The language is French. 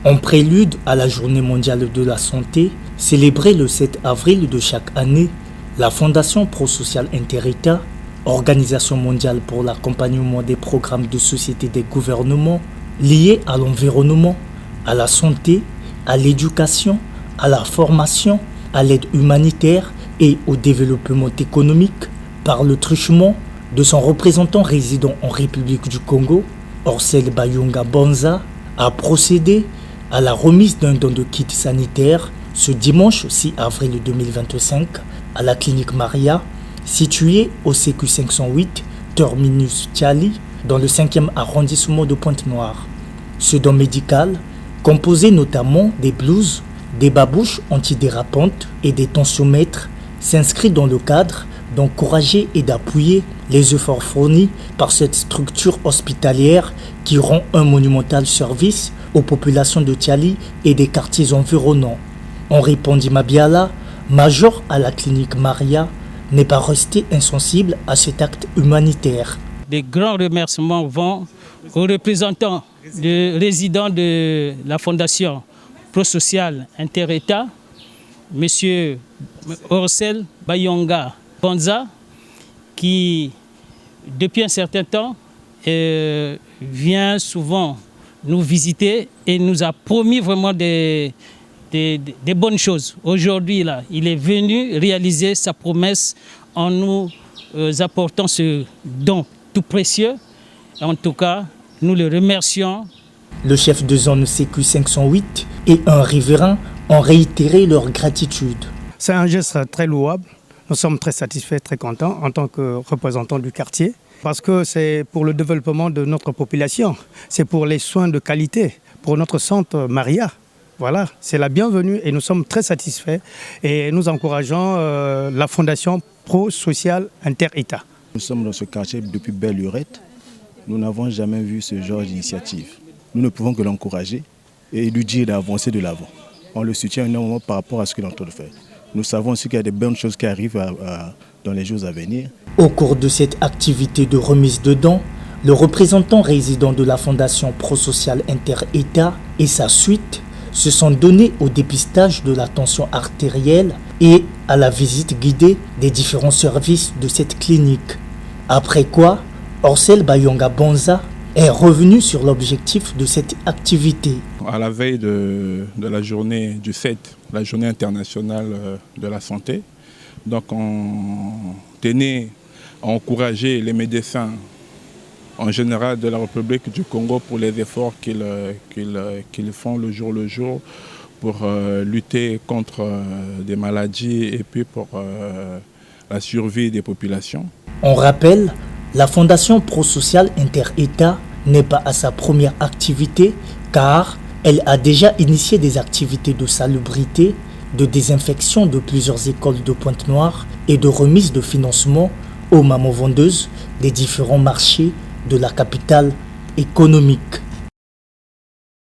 En prélude à la Journée mondiale de la santé, célébrée le 7 avril de chaque année, la Fondation Pro-Social Inter-État, organisation mondiale pour l'accompagnement des programmes de société des gouvernements liés à l'environnement, à la santé, à l'éducation, à la formation, à l'aide humanitaire et au développement économique, par le truchement de son représentant résident en République du Congo, Orcel Bayunga Bonza, a procédé à la remise d'un don de kit sanitaire ce dimanche 6 avril 2025 à la clinique Maria, située au CQ 508, terminus Tchali, dans le 5e arrondissement de Pointe-Noire. Ce don médical, composé notamment des blouses, des babouches antidérapantes et des tensiomètres, s'inscrit dans le cadre d'encourager et d'appuyer les efforts fournis par cette structure hospitalière qui rend un monumental service aux populations de Tchali et des quartiers environnants. Henri Pondimabiala, major à la clinique Maria, n'est pas resté insensible à cet acte humanitaire. Des grands remerciements vont aux représentants résidents de la Fondation Pro-Social Inter-État, M. Orcel Bayunga Bonza, qui, depuis un certain temps, vient souvent nous visiter et nous a promis vraiment des bonnes choses. Aujourd'hui, là, il est venu réaliser sa promesse en nous apportant ce don tout précieux. En tout cas, nous le remercions. Le chef de zone CQ 508 et un riverain ont réitéré leur gratitude. C'est un geste très louable. Nous sommes très satisfaits, très contents en tant que représentants du quartier parce que c'est pour le développement de notre population, c'est pour les soins de qualité, pour notre centre Maria. Voilà, c'est la bienvenue et nous sommes très satisfaits et nous encourageons la Fondation Pro-Social Inter-État. Nous sommes dans ce quartier depuis belle lurette. Nous n'avons jamais vu ce genre d'initiative. Nous ne pouvons que l'encourager et lui dire d'avancer de l'avant. On le soutient énormément par rapport à ce qu'il est en train de faire. Nous savons aussi qu'il y a des bonnes choses qui arrivent dans les jours à venir. Au cours de cette activité de remise de dons, le représentant résident de la Fondation Pro-Social Inter-État et sa suite se sont donnés au dépistage de la tension artérielle et à la visite guidée des différents services de cette clinique. Après quoi, Orcel Bayunga Bonza est revenu sur l'objectif de cette activité. À la veille de la journée du 7, la journée internationale de la santé, donc on tenait à encourager les médecins en général de la République du Congo pour les efforts qu'ils font le jour pour lutter contre des maladies et puis pour la survie des populations. On rappelle, la Fondation Pro-Social Inter-État n'est pas à sa première activité car elle a déjà initié des activités de salubrité, de désinfection de plusieurs écoles de Pointe-Noire et de remise de financement aux mamans vendeuses des différents marchés de la capitale économique.